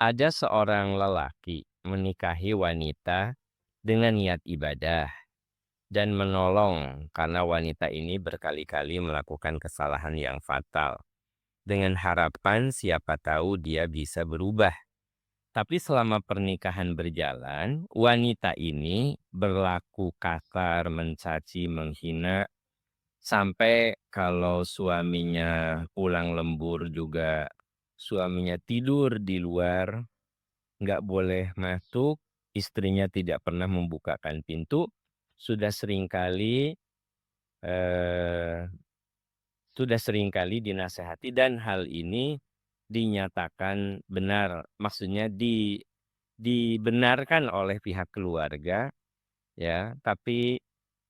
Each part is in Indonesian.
Ada seorang lelaki menikahi wanita dengan niat ibadah dan menolong karena wanita ini berkali-kali melakukan kesalahan yang fatal. Dengan harapan siapa tahu dia bisa berubah. Tapi selama pernikahan berjalan, wanita ini berlaku kasar, mencaci, menghina, sampai kalau suaminya pulang lembur juga suaminya tidur di luar, nggak boleh masuk, istrinya tidak pernah membukakan pintu, sudah seringkali, eee, sudah seringkali dinasehati dan hal ini dinyatakan benar. Maksudnya dibenarkan oleh pihak keluarga ya, tapi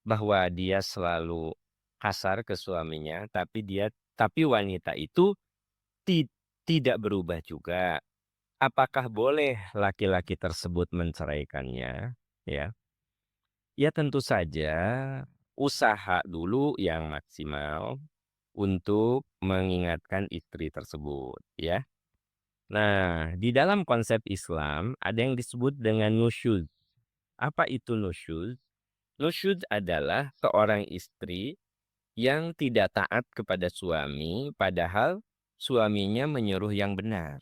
bahwa dia selalu kasar ke suaminya, tapi wanita itu ti tidak berubah juga. Apakah boleh laki-laki tersebut menceraikannya? Ya. Ya tentu saja usaha dulu yang maksimal untuk mengingatkan istri tersebut ya. Nah, di dalam konsep Islam ada yang disebut dengan nusyuz. Apa itu nusyuz? Nusyuz adalah seorang istri yang tidak taat kepada suami padahal suaminya menyuruh yang benar.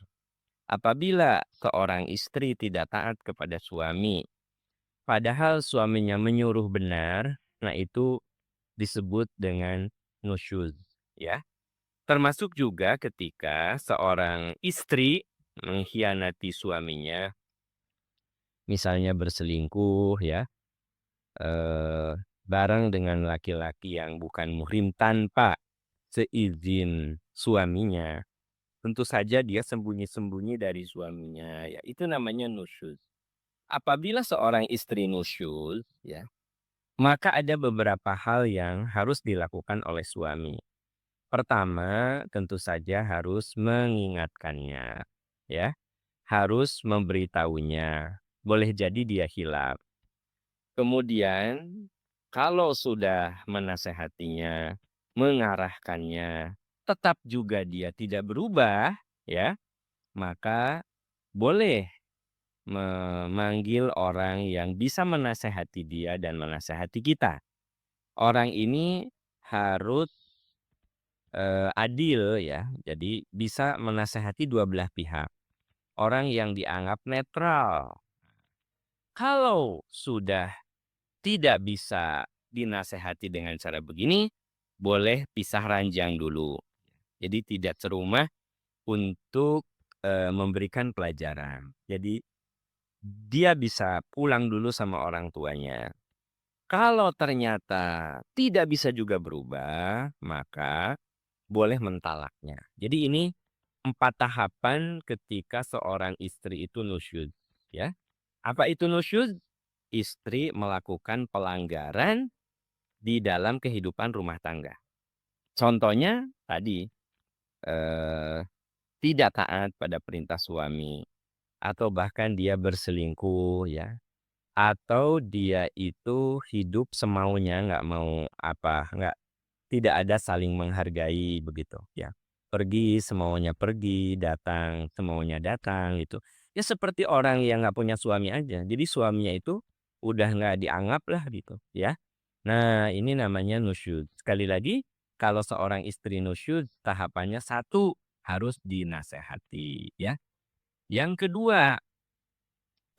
Apabila seorang istri tidak taat kepada suami, padahal suaminya menyuruh benar, nah itu disebut dengan nusyuz, ya. Termasuk juga ketika seorang istri mengkhianati suaminya, misalnya berselingkuh ya, eh, bareng dengan laki-laki yang bukan muhrim tanpa seizin suaminya. Tentu saja dia sembunyi-sembunyi dari suaminya, ya itu namanya nusyuz. Apabila seorang istri nusyuz, ya, maka ada beberapa hal yang harus dilakukan oleh suami. Pertama, tentu saja harus mengingatkannya, ya, harus memberitahunya. Boleh jadi dia hilaf. Kemudian, kalau sudah menasehatinya, mengarahkannya, tetap juga dia tidak berubah, ya, maka boleh memanggil orang yang bisa menasehati dia dan menasehati kita. Orang ini harus, adil ya, jadi bisa menasehati dua belah pihak. Orang yang dianggap netral. Kalau sudah tidak bisa dinasehati dengan cara begini, boleh pisah ranjang dulu. Jadi tidak serumah untuk, memberikan pelajaran. Jadi dia bisa pulang dulu sama orang tuanya. Kalau ternyata tidak bisa juga berubah, maka boleh mentalaknya. Jadi ini 4 tahapan ketika seorang istri itu nusyuz, ya. Apa itu nusyuz? Istri melakukan pelanggaran di dalam kehidupan rumah tangga. Contohnya tadi, eee, tidak taat pada perintah suami, atau bahkan dia berselingkuh ya. Atau dia itu hidup semaunya, nggak mau apa, tidak ada saling menghargai begitu ya. Pergi semaunya pergi, datang semaunya datang gitu. Ya seperti orang yang nggak punya suami aja. Jadi suaminya itu udah nggak dianggap lah gitu ya. Nah ini namanya nusyud. Sekali lagi, kalau seorang istri nusyud, tahapannya satu, harus dinasehati ya. Yang kedua,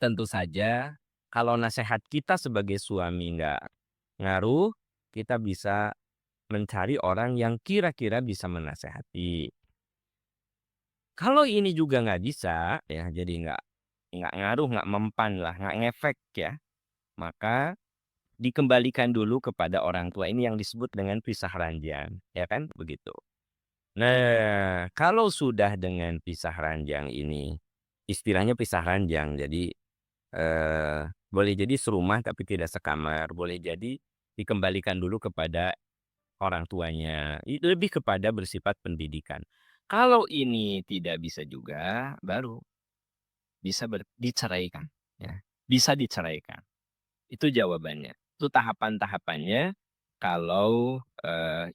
tentu saja kalau nasihat kita sebagai suami nggak ngaruh, kita bisa mencari orang yang kira-kira bisa menasehati. Kalau ini juga nggak bisa, ya jadi nggak ngaruh, nggak mempan lah, nggak ngefek ya, maka dikembalikan dulu kepada orang tua. Ini yang disebut dengan pisah ranjang, ya kan begitu. Nah, kalau sudah dengan pisah ranjang ini, istilahnya pisah ranjang, jadi boleh jadi serumah tapi tidak sekamar, boleh jadi dikembalikan dulu kepada orang tuanya, lebih kepada bersifat pendidikan. Kalau ini tidak bisa juga, baru bisa diceraikan, ya. Bisa diceraikan, itu jawabannya. Itu tahapan-tahapannya kalau,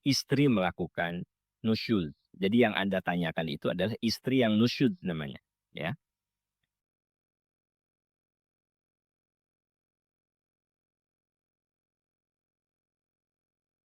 istri melakukan nusyuz. Jadi yang Anda tanyakan itu adalah istri yang nusyuz namanya, ya.